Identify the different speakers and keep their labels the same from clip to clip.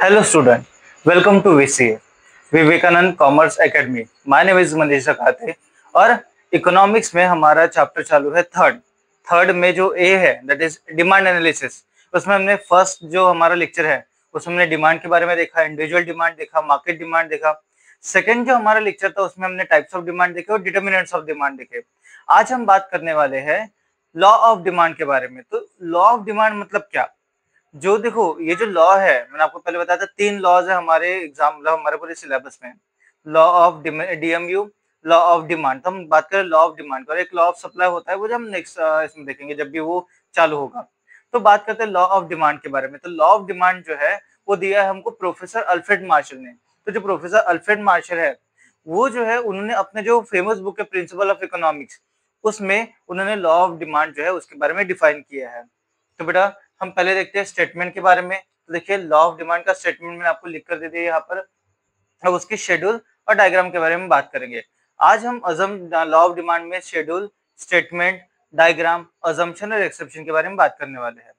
Speaker 1: Hello student, welcome to VCA, Vivekananda commerce academy. My name is Manish Sakhate और economics में हमारा chapter चालू है थर्ड में जो ए है दैट इज डिमांड एनालिसिस। उसमें हमने फर्स्ट जो हमारा लेक्चर है उसमें हमने डिमांड के बारे में देखा, इंडिविजुअल डिमांड देखा, मार्केट डिमांड देखा। सेकंड जो हमारा लेक्चर था उसमें हमने टाइप्स ऑफ डिमांड देखे और डिटर्मिनेंट्स ऑफ डिमांड देखे। आज हम बात करने वाले हैं लॉ ऑफ डिमांड के बारे में। तो लॉ ऑफ डिमांड मतलब क्या? जो देखो ये जो लॉ है, मैंने आपको पहले बताया था 3 लॉज है हमारे एग्जाम मतलब हमारे पूरे सिलेबस में। Law of DMU, law of demand. तो हम बात करें लॉ ऑफ डिमांड और एक लॉ ऑफ सप्लाई होता है, वो जो हम नेक्स्ट इसमें देखेंगे जब भी वो चालू होगा। तो बात करते हैं लॉ ऑफ डिमांड के बारे में। तो लॉ ऑफ डिमांड जो है वो दिया है हमको प्रोफेसर अल्फ्रेड मार्शल ने। तो जो प्रोफेसर अल्फ्रेड मार्शल है वो जो है उन्होंने अपने जो फेमस बुक है प्रिंसिपल ऑफ इकोनॉमिक्स, उसमें उन्होंने लॉ ऑफ डिमांड जो है उसके बारे में डिफाइन किया है। तो बेटा हम पहले देखते हैं स्टेटमेंट के बारे में। तो देखिए लॉ ऑफ डिमांड का स्टेटमेंट मैंने आपको लिख कर दे दिया यहाँ पर। अब उसकी शेड्यूल और डायग्राम के बारे में बात करेंगे। आज हम लॉ ऑफ डिमांड में शेड्यूल, स्टेटमेंट, डायग्राम, अजम्पशन और एक्सेप्शन के बारे में बात करने वाले हैं।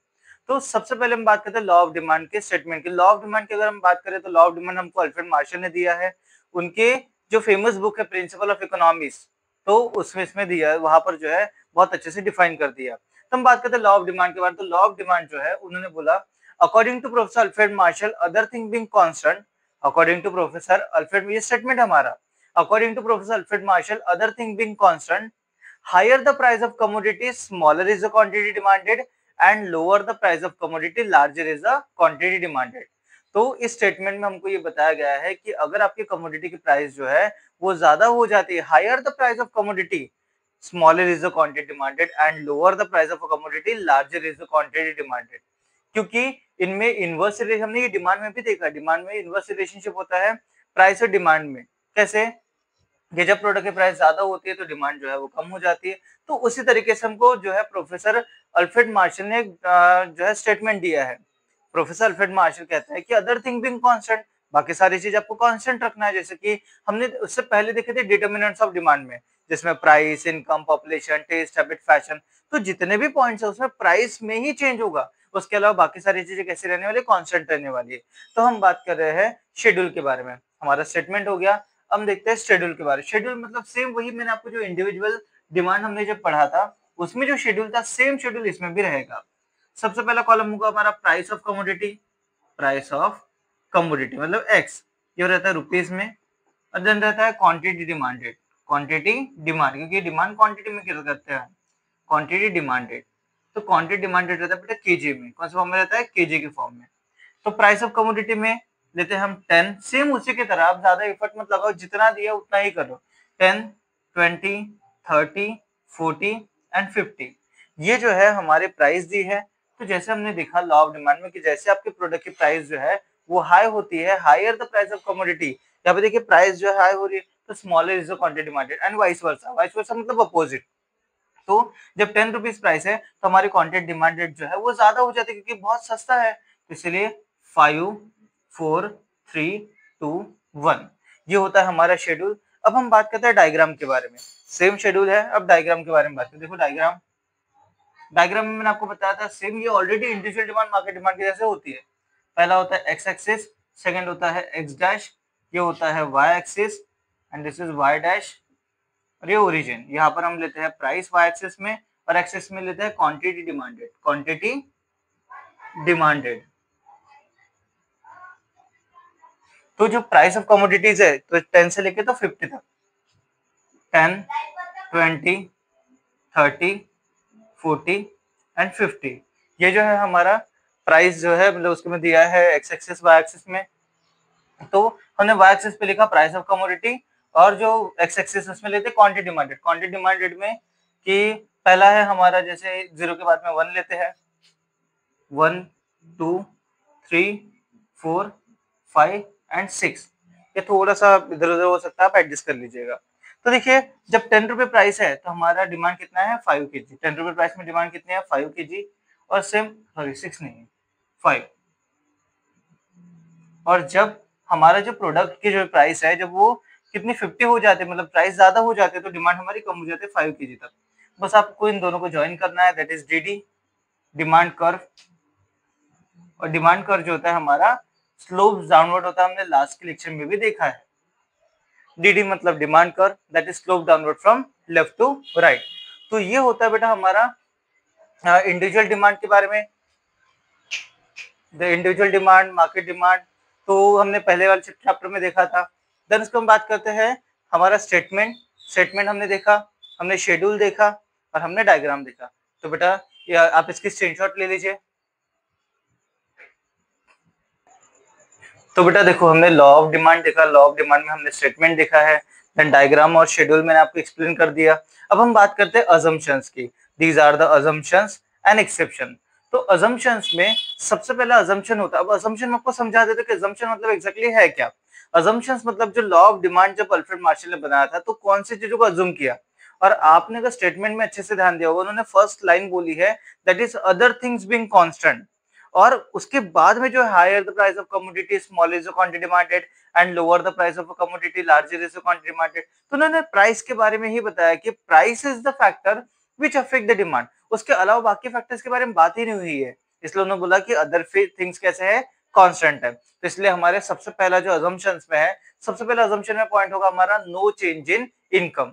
Speaker 1: तो सबसे पहले हम बात करते हैं लॉ ऑफ डिमांड के स्टेटमेंट की। लॉ ऑफ डिमांड की अगर हम बात करें तो लॉ ऑफ डिमांड हमको अल्फ्रेड मार्शल ने दिया है। उनके जो फेमस बुक है प्रिंसिपल ऑफ इकोनॉमिक्स, तो उसमें इसमें दिया है, वहां पर जो है बहुत अच्छे से डिफाइन कर दिया। तो हम बात करते हैं लॉ ऑफ डिमांड के बारे में। तो लॉ ऑफ डिमांड जो है उन्होंने बोला according to professor Alfred Marshall other thing being constant, according to professor Alfred, ये स्टेटमेंट हमारा, according to professor Alfred Marshall other thing being constant, higher the price of commodity smaller is the quantity demanded and lower the price of commodity larger is the quantity demanded। तो इस statement में हमको ये बताया गया है कि अगर आपकी कमोडिटी की प्राइस जो है वो ज्यादा हो जाती है, higher the price of commodity smaller is the quantity demanded and lower the price of commodity larger is the quantity demanded. क्योंकि इनमें इनवर्स रिलेशन, हमने ये डिमांड में भी देखा, डिमांड में इनवर्स रिलेशनशिप होता है प्राइस और डिमांड में। कैसे कि जब प्रोडक्ट की प्राइस ज्यादा होती है तो डिमांड जो है वो कम हो जाती है। तो उसी तरीके से हमको जो है प्रोफेसर अल्फ्रेड मार्शल ने जो है स्टेटमेंट दिया है। प्रोफेसर अल्फ्रेड मार्शल कहता है कि अदर थिंग बीइंग कांस्टेंट, बाकी सारी चीज आपको कांस्टेंट रखना है। जैसे कि हमने उससे पहले देखे थे डिटर्मिनेंट्स ऑफ डिमांड में, जिसमें price, income, population, taste, habit, fashion, तो जितने भी पॉइंट्स है उसमें प्राइस में ही चेंज होगा, उसके अलावा बाकी सारी चीजें कैसी रहने वाली, कांस्टेंट रहने वाली है। तो हम बात कर रहे हैं शेड्यूल के बारे में। हमारा स्टेटमेंट हो गया। हम देखते हैं शेड्यूल के बारे में। शेड्यूल मतलब सेम वही मैंने आपको जो इंडिविजुअल डिमांड हमने जब पढ़ा था उसमें जो शेड्यूल था सेम शेड्यूल इसमें भी रहेगा। सबसे पहला कॉलम होगा हमारा price of commodity, price of commodity मतलब एक्स, ये रहता है रुपीज में। और देन रहता है क्वांटिटी डिमांडेड, क्वांटिटी डिमांड, क्योंकि डिमांड क्वांटिटी में क्या करते हैं, क्वांटिटी डिमांडेड। तो क्वांटिटी डिमांडेड रहता है बेटा केजी में, कौन सा फॉर्म में रहता है, केजी के फॉर्म में। तो प्राइस ऑफ कमोडिटी में लेते हैं हम 10, सेम उसी की तरह, आप ज्यादा एफर्ट मत लगाओ, जितना दिया उतना ही करो। 10, 20, 30, 40 एंड 50, ये जो है हमारे प्राइस दी है। तो जैसे हमने देखा लॉ ऑफ डिमांड में कि जैसे आपके प्रोडक्ट की प्राइस जो है वो हाई होती है, higher the price of commodity, यहाँ पे देखिए प्राइस जो है हाई हो रही है तो smaller is the quantity demanded and vice versa, vice versa मतलब अपोजिट। तो जब 10 रुपीज प्राइस है तो हमारी क्वांटिटी डिमांडेड जो है वो ज्यादा हो जाती है क्योंकि बहुत सस्ता है। तो इसलिए 5, 4, 3, 2, 1, ये होता है हमारा शेड्यूल। अब हम बात करते हैं डायग्राम के बारे में। सेम शेड्यूल है, अब डायग्राम के बारे में बात करते हैं। देखो डायग्राम, डायग्राम में मैंने आपको बताया था सेम, ये already individual demand market demand की जैसे होती है। पहला होता है एक्स एक्सिस, सेकंड होता है एक्स डैश, ये होता है Y axis and this is Y dash, और ये ओरिजिन। यहाँ पर हम लेते हैं प्राइस वाई एक्सिस में और एक्सिस में लेते हैं क्वांटिटी डिमांडेड, क्वांटिटी डिमांडेड। तो जो प्राइस ऑफ कमोडिटीज है तो 10 से लेके तो 50 तक, 10, 20, 30, 40 एंड 50, ये जो है हमारा प्राइस जो है मतलब उसके में दिया है एक्स एक्सिस वाई एक्सिस में। तो हमने वाई एक्सिस पे लिखा प्राइस ऑफ कमोडिटी और जो एक्स एक्सिस उसमें लेते क्वांटिटी डिमांडेड। क्वांटिटी डिमांडेड में कि पहला है हमारा, जैसे 0 के बाद में 1 लेते हैं, 1, 2, 3, 4, 5 एंड 6, ये थोड़ा सा इधर उधर हो सकता है, आप एडजस्ट कर लीजिएगा। तो देखिए जब 10 रुपए प्राइस है तो हमारा डिमांड कितना है, 5 केजी। 10 रुपए प्राइस में डिमांड कितनी है, 5 केजी। और सेम, सॉरी 6 नहीं है, 5। और जब हमारा जो प्रोडक्ट की जो प्राइस है जब वो कितनी 50 हो जाती है, मतलब प्राइस ज्यादा हो जाती है, तो डिमांड हमारी कम हो जाती है 5 केजी तक। बस आपको इन दोनों को ज्वाइन करना है, that is DD, demand curve. और डिमांड कर्व जो होता है हमारा स्लोप डाउनवर्ड होता है, हमने लास्ट के लेक्चर में भी देखा है। डीडी मतलब demand curve, that is slope downward from left to right. तो ये होता है बेटा हमारा इंडिविजुअल डिमांड के बारे में, the individual demand, market demand, तो हमने पहले वाले चैप्टर में देखा था। देन उसको हम बात करते हैं हमारा स्टेटमेंट। स्टेटमेंट हमने देखा, हमने शेड्यूल देखा और हमने डायग्राम देखा। तो बेटा आप इसकी स्क्रीनशॉट ले लीजिए। तो बेटा देखो, हमने लॉ ऑफ डिमांड देखा, लॉ ऑफ डिमांड में हमने स्टेटमेंट देखा है, देन डायग्राम और शेड्यूल मैंने आपको एक्सप्लेन कर दिया। अब हम बात करते हैं अजम्पशंस की। These are the assumptions and exception. तो अजम्पशंस में सबसे पहला अजम्पशन होता है। अब अजम्पशन में आपको समझा देते कि अजम्पशन मतलब एग्जैक्टली है क्या। अजम्पशंस मतलब जो लॉ ऑफ डिमांड जब अल्फ्रेड मार्शल ने बनाया था तो कौन सी चीजों को अज्यूम किया। और आपने अगर स्टेटमेंट में अच्छे से ध्यान दिया होगा, उन्होंने फर्स्ट लाइन बोली है that is other things being constant, और उसके बाद में जो higher the price of commodity small is the quantity demanded and lower the price of a commodity larger is the quantity demanded. तो उन्होंने प्राइस के बारे में ही बताया कि price is the factor which affect the demand, उसके अलावा बाकी फैक्टर्स के बारे में बात ही नहीं हुई है। इसलिए उन्होंने बोला कि अदर थिंग्स कैसे है, कांस्टेंट है। तो इसलिए हमारे सबसे पहला जो अजम्पशंस में है, सबसे पहला अजम्पशन में पॉइंट होगा हमारा नो चेंज इन इनकम।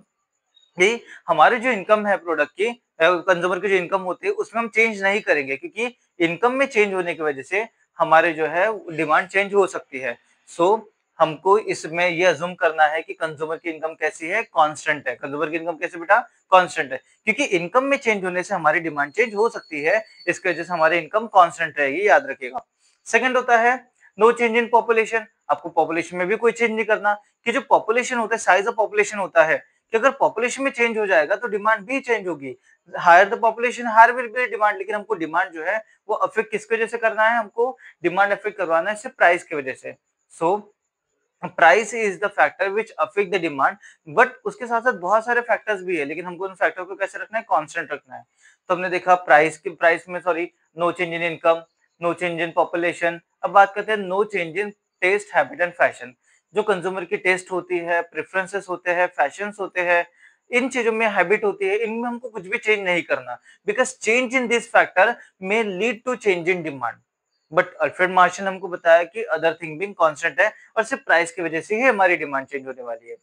Speaker 1: कि हमारे जो इनकम है प्रोडक्ट की, कंज्यूमर की जो इनकम होती है उसमें हम चेंज नहीं करेंगे, क्योंकि इनकम में चेंज होने की वजह से हमारे जो है डिमांड चेंज हो सकती है। सो हमको इसमें ये अज्यूम करना है कि कंज्यूमर की इनकम कैसी है, कांस्टेंट है। कंज्यूमर की इनकम कैसे बेटा, कांस्टेंट है, क्योंकि इनकम में चेंज होने से हमारी डिमांड चेंज हो सकती है, इसकी वजह से हमारी इनकम कांस्टेंट रहेगी, याद रखिएगा। सेकंड होता है नो चेंज इन पॉपुलेशन। आपको पॉपुलेशन में भी कोई चेंज नहीं करना, कि जो पॉपुलेशन होता है, साइज ऑफ पॉपुलेशन होता है, कि अगर पॉपुलेशन में चेंज हो जाएगा तो डिमांड भी चेंज होगी। Higher the population higher will be demand, लेकिन हमको डिमांड जो है वो अफेक्ट किसकी वजह से करना है, हमको डिमांड अफेक्ट करवाना है इससे प्राइस की वजह से। So price is the factor which affect the demand, but उसके साथ साथ बहुत सारे फैक्टर्स भी है, लेकिन हमको उन फैक्टर को कैसे रखना है, कांस्टेंट रखना है। तो हमने देखा प्राइस में sorry no change in income, no change in population. अब बात करते हैं no change in taste, habit and fashion. जो कंज्यूमर की टेस्ट होती है, प्रेफरेंसेस होते हैं, फैशंस होते हैं, इन चीजों में हैबिट होती है, इनमें हमको कुछ भी चेंज नहीं करना, because change in this factor may lead to change in demand. But Alfred Marshall हमको बताया कि अदर थिंग बीइंग कांस्टेंट है, और सिर्फ प्राइस की वजह से ही हमारी डिमांड चेंज होने वाली है।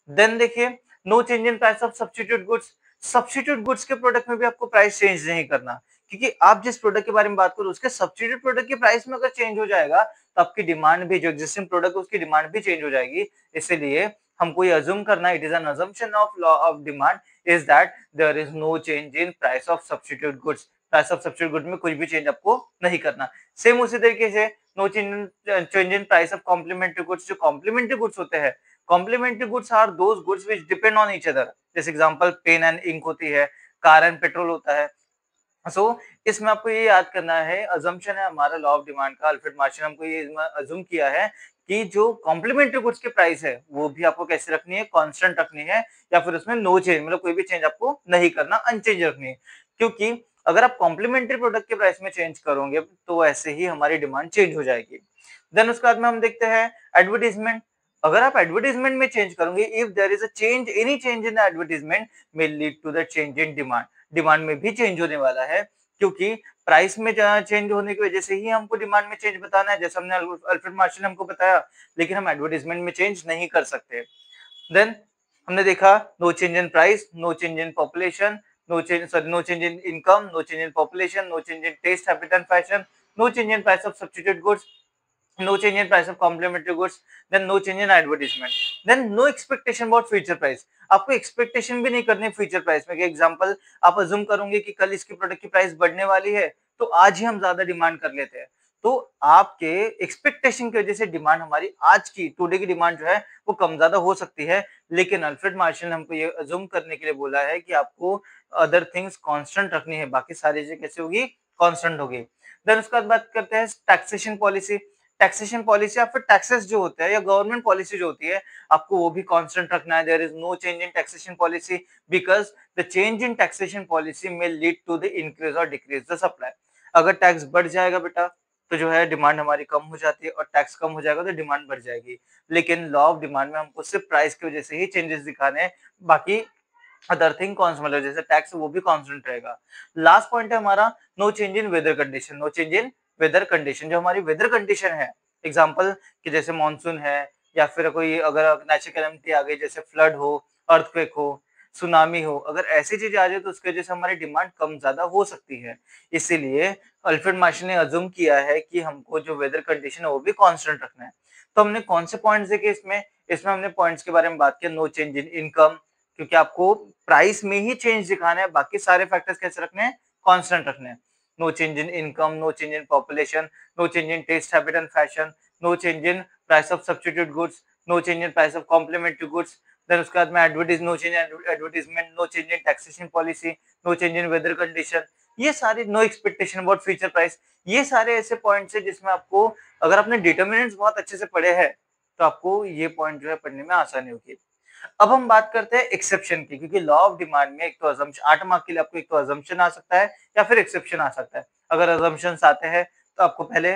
Speaker 1: देन देखिए no change in price of substitute goods. Substitute goods के प्रोडक्ट में भी आपको प्राइस चेंज नहीं करना, क्योंकि आप जिस प्रोडक्ट के बारे में बात करो उसके सब्स्टिट्यूट प्रोडक्ट की प्राइस में अगर चेंज हो जाएगा तो आपकी डिमांड भी, जो एग्जिस्टिंग प्रोडक्ट है उसकी डिमांड भी चेंज हो जाएगी। इसीलिए हमको ये अज्यूम करना, it is an assumption of law of demand is that there is no change in price of substitute goods. Price of substitute good में कुछ भी चेंज आपको नहीं करना। सेम उसी तरीके से no change in price of complementary goods. जो कॉम्प्लीमेंट्री गुड्स होते हैं, complementary goods are those goods which depend on each other. जैसे एग्जांपल पेन एंड इंक होती है, कार एंड पेट्रोल होता है। सो इसमें आपको ये याद करना है, अजम्पशन है हमारा लॉ ऑफ डिमांड का, अल्फ्रेड मार्शल हमको ये अज्यूम किया है कि जो कॉम्प्लीमेंट्री गुड्स की प्राइस है वो भी आपको कैसे रखनी है, कांस्टेंट रखनी है, या फिर उसमें नो चेंज मतलब कोई भी चेंज आपको नहीं करना, अनचेंज रखनी है। क्योंकि अगर आप कॉम्प्लीमेंट्री प्रोडक्ट के प्राइस में चेंज करोगे तो ऐसे ही हमारी डिमांड चेंज हो जाएगी। देन उसके बाद में हम देखते हैं एडवर्टीजमेंट। अगर आप एडवर्टीजमेंट में चेंज करोगे, if there is a change, any change in the advertisement may lead to the change in demand. Demand में भी चेंज होने वाला है, क्योंकि प्राइस में चेंज होने की वजह से ही हमको डिमांड में चेंज बताना है, जैसे हमने अल्फ्रेड मार्शल ने हमको बताया, लेकिन हम एडवर्टीजमेंट में चेंज नहीं कर सकते। देन हमने देखा no change in price, no change in population, no change in income, no change in population, no change in taste, habit and fashion, no change in price of substitute goods, no change in price of complementary goods, then no change in advertisement, then no expectation about future price। आपको expectation भी नहीं करनी future price में। Example आप assume करोगे कि कल इसकी प्रोडक्ट की प्राइस बढ़ने वाली है, तो आज ही हम ज्यादा डिमांड कर लेते हैं, तो आपके एक्सपेक्टेशन की वजह से डिमांड हमारी आज की टुडे की डिमांड जो है वो कम ज्यादा हो सकती है। लेकिन अल्फ्रेड मार्शल ने हमको ये अज्यूम करने के लिए बोला है कि आपको अदर थिंग्स कांस्टेंट रखनी है, बाकी सारी चीजें कैसे होगी, कांस्टेंट होगी। देन उसके बाद बात करते हैं टैक्सेशन पॉलिसी। टैक्सेशन पॉलिसी या फिर टैक्सेस जो होते हैं या गवर्नमेंट पॉलिसी जो होती है, आपको वो भी कांस्टेंट रखना है। There is no change in taxation policy because the change in taxation policy में लीड टू द इंक्रीज और डिक्रीज द सप्लाई। अगर टैक्स बढ़ जाएगा बेटा तो जो है डिमांड हमारी कम हो जाती है, और टैक्स कम हो जाएगा तो डिमांड बढ़ जाएगी। लेकिन लॉ ऑफ डिमांड में हमको सिर्फ प्राइस की वजह से ही चेंजेस दिखाने हैं, बाकी अदर थिंग कॉन्स्टेंट मतलब जैसे टैक्स वो भी कांस्टेंट रहेगा। लास्ट पॉइंट है हमारा no change in weather condition. No change in weather condition, जो हमारी वेदर कंडीशन है एग्जाम्पल कि जैसे मानसून है या फिर कोई अगर नेचुरल कैलेमिटी आ गई जैसे फ्लड हो, अर्थक्वेक हो, सुनामी हो, अगर ऐसी चीजें आ जाए तो उसकी वजह से हमारी डिमांड कम ज्यादा हो सकती है। इसीलिए अल्फ्रेड मार्शल ने अज्यूम किया है कि हमको जो वेदर कंडीशन है वो भी कांस्टेंट रखना है। तो हमने कौन से पॉइंट्स देखे इसमें? इसमें हमने पॉइंट्स के बारे में बात किया, नो चेंज इन इनकम, क्योंकि आपको प्राइस में ही चेंज दिखाना है, बाकी सारे फैक्टर्स कैसे रखने हैं? कांस्टेंट रखने हैं। No change in income, no change in population, no change in taste habit and fashion, no change in price of substitute goods, no change in price of complementary goods. Then उसके बाद में advertise, no change in advertisement, no change in taxation policy, no change in weather condition, ये सारे no expectation about future price, ये सारे ऐसे points है जिसमें आपको अगर आपने डिटर्मिनेंट्स बहुत अच्छे से पढ़े हैं तो आपको ये पॉइंट जो है पढ़ने में आसानी होगी। अब हम बात करते हैं एक्सेप्शन की, क्योंकि लॉ ऑफ डिमांड में एक तो अजम्पशन 8 मार्क के लिए आपको एक तो अजम्पशन आ सकता है या फिर एक्सेप्शन आ सकता है। अगर अजम्पशंस आते हैं तो आपको पहले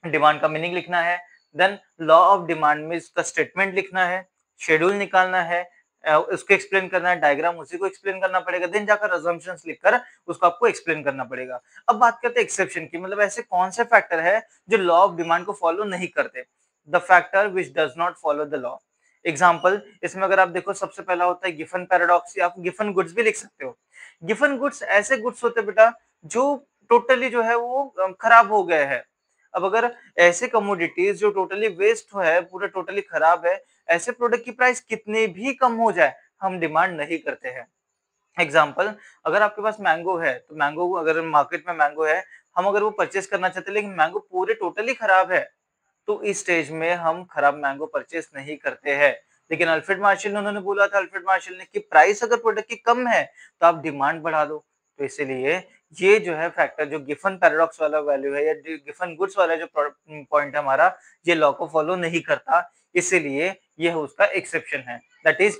Speaker 1: डिमांड का मीनिंग लिखना है, देन लॉ ऑफ डिमांड में इसका स्टेटमेंट लिखना है, शेड्यूल निकालना है, उसको एक्सप्लेन करना है, डायग्राम उसी को एक्सप्लेन करना पड़ेगा, देन जाकर अजम्पशंस लिखकर उसको आपको एक्सप्लेन करना पड़ेगा। अब बात करते हैं एक्सेप्शन की, मतलब ऐसे कौन से फैक्टर है जो लॉ ऑफ डिमांड को फॉलो नहीं करते? The factor which does not follow the law. Example, इसमें अगर आप देखो सबसे पहला होता है गिफन पैराडॉक्स, या आप गिफन गुड्स भी लिख सकते हो। गिफन गुड्स ऐसे गुड्स होते हैं बेटा जो टोटली जो है वो खराब हो गए हैं। अब अगर ऐसे कमोडिटीज जो टोटली वेस्ट है, पूरा टोटली खराब है, ऐसे प्रोडक्ट की प्राइस कितने भी कम हो जाए हम डिमांड नहीं करते हैं। एग्जाम्पल, अगर आपके पास मैंगो है तो मैंगो, अगर मार्केट में मैंगो है, हम अगर वो परचेस करना चाहते हैं लेकिन मैंगो पूरे टोटली खराब है, तो इस स्टेज में हम खराब मैंगो परचेस नहीं करते हैं। लेकिन अल्फ्रेड मार्शल ने, उन्होंने बोला था, अल्फ्रेड मार्शल ने, कि प्राइस अगर प्रोडक्ट की कम है तो आप डिमांड बढ़ा दो। तो इसीलिए ये जो है फैक्टर, जो गिफन पैराडॉक्स वाला वैल्यू है या गिफन गुड्स वाला जो पॉइंट है हमारा, ये लॉ को फॉलो नहीं करता, इसीलिए ये उसका एक्सेप्शन है। That is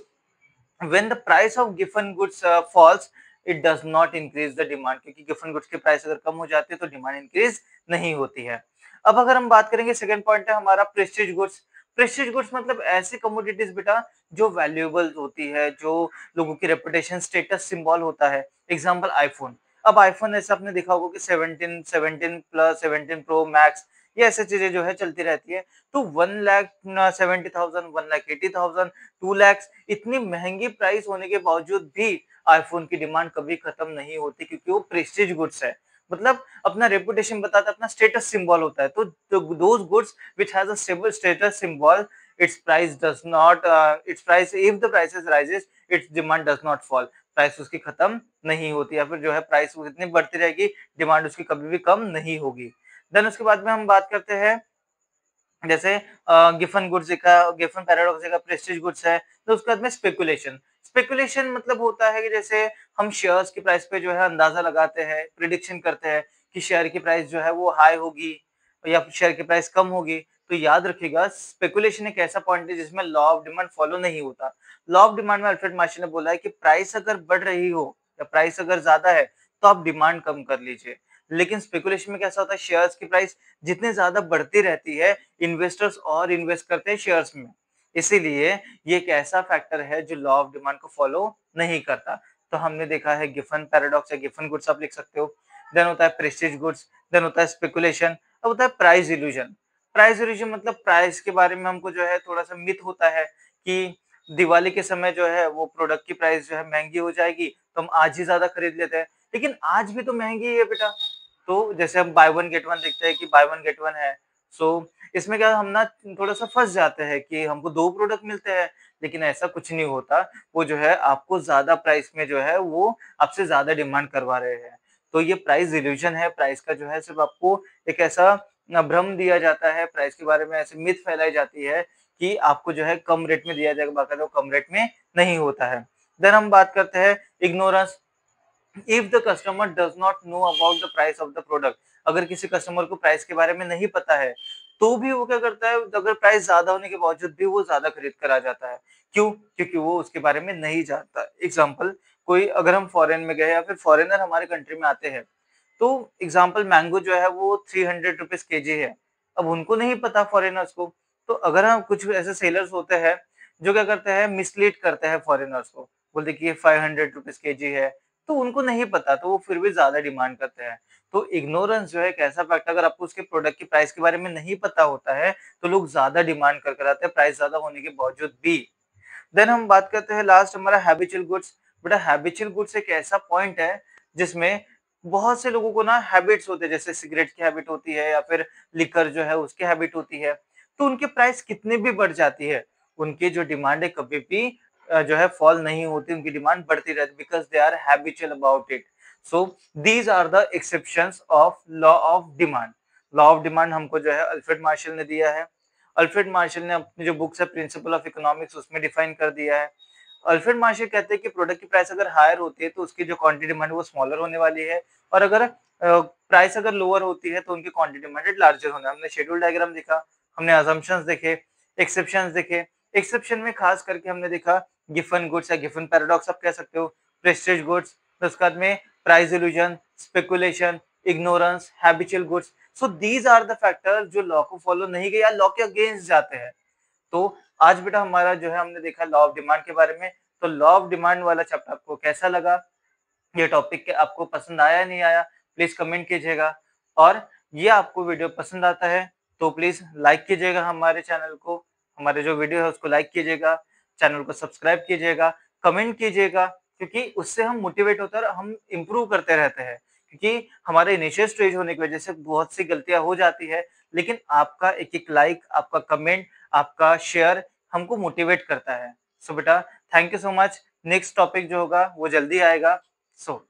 Speaker 1: when the price of given goods falls, it does not increase the demand, क्योंकि गिफन गुड्स की प्राइस अगर कम हो जाती है तो डिमांड इंक्रीज नहीं होती है। अब अगर हम बात करेंगे, सेकंड पॉइंट है हमारा प्रेस्टीज गुड्स। प्रेस्टीज गुड्स मतलब ऐसी कमोडिटीज बेटा जो वैल्यूएबल होती है, जो लोगों की रेपुटेशन, स्टेटस सिंबल होता है। Example iPhone. अब आईफोन ऐसे आपने देखा होगा कि 17, 17 प्लस, 17 प्रो मैक्स, ये ऐसे चीजें जो है चलती रहती है। तो 1,70,000, 1,80,000, 2 लाख, इतनी महंगी प्राइस होने के बावजूद भी आईफोन की डिमांड कभी खत्म नहीं होती, क्योंकि वो प्रेस्टीज गुड्स है। मतलब अपना रेपुटेशन बताता है, अपना स्टेटस सिंबल होता है। तो those goods which has a stable status symbol, it's price does not, it's price, if the prices rises, it's demand does not fall. Price उसकी खत्म नहीं होती, या फिर जो है प्राइस इतनी बढ़ती रहेगी, डिमांड उसकी कभी भी कम नहीं होगी। देन उसके बाद में हम बात करते हैं जैसे गिफन गुड्स का, गिफन पैराडॉक्स का प्रेस्टीज गुड्स है, तो उसके बाद में स्पेकुलेशन। स्पेकुलेशन मतलब होता है कि जैसे हम शेयर्स की प्राइस पे जो है अंदाजा लगाते हैं, प्रिडिक्शन करते हैं कि शेयर की प्राइस जो है वो हाई होगी या शेयर की प्राइस कम होगी। तो याद रखिएगा, स्पेकुलेशन एक ऐसा पॉइंट है जिसमें लॉ ऑफ डिमांड फॉलो नहीं होता। लॉ ऑफ डिमांड में अल्फ्रेड मार्शल ने बोला है कि प्राइस अगर बढ़ रही हो या प्राइस अगर ज्यादा है तो आप डिमांड कम कर लीजिए। लेकिन स्पेकुलेशन में कैसा होता है, शेयर्स की प्राइस जितने ज्यादा बढ़ती रहती है, इन्वेस्टर्स और इन्वेस्ट करते हैं शेयर्स में। इसीलिए ये एक ऐसा फैक्टर है जो लॉ ऑफ डिमांड को फॉलो नहीं करता। तो हमने देखा है गिफन पैराडॉक्स या गिफन गुड्स आप लिख सकते हो। देन होता है प्रेस्टीज गुड्स, देन होता है स्पेकुलेशन, अब होता है प्राइस इल्यूजन। प्राइस इल्यूजन मतलब प्राइस के बारे में हमको जो है थोड़ा सा मिथ होता है कि दिवाली के समय जो है वो प्रोडक्ट की प्राइस जो है महंगी हो जाएगी, तो हम आज ही ज्यादा खरीद लेते हैं। लेकिन आज भी तो महंगी है बेटा। तो जैसे हम बाय वन गेट वन देखते हैं कि बाय वन गेट वन है, सो इसमें क्या हम ना थोड़ा सा फंस जाते हैं कि हमको दो प्रोडक्ट मिलते हैं, लेकिन ऐसा कुछ नहीं होता। वो जो है आपको ज्यादा प्राइस में जो है वो आपसे ज्यादा डिमांड करवा रहे हैं। तो ये प्राइस इल्यूजन है। प्राइस का जो है सिर्फ आपको एक ऐसा भ्रम दिया जाता है, प्राइस के बारे में ऐसे मिथ फैलाई जाती है कि आपको जो है कम रेट में दिया जाएगा, बाकायदा वो कम रेट में नहीं होता है। देन हम बात करते हैं ignorance. If the customer does not know about the price of the product, अगर किसी कस्टमर को प्राइस के बारे में नहीं पता है तो भी वो क्या करता है, अगर प्राइस ज्यादा होने के बावजूद भी वो ज्यादा खरीद कर आ जाता है। क्यों? क्योंकि वो उसके बारे में नहीं जानता। एग्जाम्पल, कोई अगर हम फॉरेन में गए या फिर फॉरेनर हमारे कंट्री में आते हैं, तो एग्जाम्पल मैंगो जो है वो 300 रुपीज केजी है। अब उनको नहीं पता फॉरेनर्स को, तो अगर हम कुछ ऐसे सेलर्स होते हैं जो क्या करते हैं, मिसलीड करते हैं फॉरेनर्स को, बोलते कि ये 500 रुपीज केजी है, तो उनको नहीं पता, तो वो फिर भी ज़्यादा डिमांड करते हैं। तो इग्नोरेंस जो है एक ऐसा फैक्टर, अगर आपको उसके प्रोडक्ट की प्राइस के बारे में नहीं पता होता है, तो लोग ज़्यादा डिमांड कर कर आते हैं, प्राइस ज़्यादा होने के बावजूद भी। देन हम बात करते हैं लास्ट हमारा हैबिचुअल गुड्स। बेटा हैबिचुअल गुड्स एक ऐसा पॉइंट है जिसमें बहुत से लोगों को ना हैबिट्स होते हैं, जैसे सिगरेट की हैबिट होती है या फिर लिकर जो है उसकी हैबिट होती है, तो उनकी प्राइस कितनी भी बढ़ जाती है, उनकी जो डिमांड है कभी भी जो है फॉल नहीं होती, उनकी डिमांड बढ़ती रहती, because they are habitual about it. So these are the exceptions of law of demand. Law of demand हमको जो है अल्फ्रेड मार्शल ने दिया है। अल्फ्रेड मार्शल ने अपनी जो बुक्स है प्रिंसिपल ऑफ इकोनॉमिक्स उसमें डिफाइन कर दिया है। अल्फ्रेड मार्शल कहते हैं कि प्रोडक्ट की प्राइस अगर हायर होती है तो उसकी जो क्वांटिटी डिमांड वो स्मॉलर होने वाली है, और अगर प्राइस अगर लोअर होती है तो उनकी क्वांटिटी डिमांड लार्जर होना है। हमने शेड्यूल डायग्राम देखा, हमने अजम्पशंस देखे, एक्सेप्शंस देखे। एक्सेप्शन में खास करके हमने देखा गिफन गुड्स या गिफन पैराडॉक्स आप कह सकते हो, प्रेस्टीज गुड्स, उसके बाद में price illusion, speculation, ignorance, habitual goods. So these are the factor जो लॉ को फॉलो नहीं किया, लॉ के अगेंस्ट जाते हैं। तो आज बेटा हमारा जो है हमने देखा लॉ ऑफ डिमांड के बारे में। तो लॉ ऑफ डिमांड वाला चैप्टर आपको कैसा लगा, ये टॉपिक के आपको पसंद आया नहीं आया, प्लीज कमेंट कीजिएगा। और ये आपको वीडियो पसंद आता है तो प्लीज लाइक कीजिएगा हमारे चैनल को, हमारे जो वीडियो है उसको लाइक कीजिएगा, चैनल को सब्सक्राइब कीजिएगा, कमेंट कीजिएगा, क्योंकि उससे हम मोटिवेट होते हैं और हम इम्प्रूव करते रहते हैं। क्योंकि हमारे इनिशियल स्टेज होने की वजह से बहुत सी गलतियां हो जाती है, लेकिन आपका एक एक लाइक, आपका कमेंट, आपका शेयर हमको मोटिवेट करता है। सो बेटा thank you so much. Next topic जो होगा वो जल्दी आएगा। सो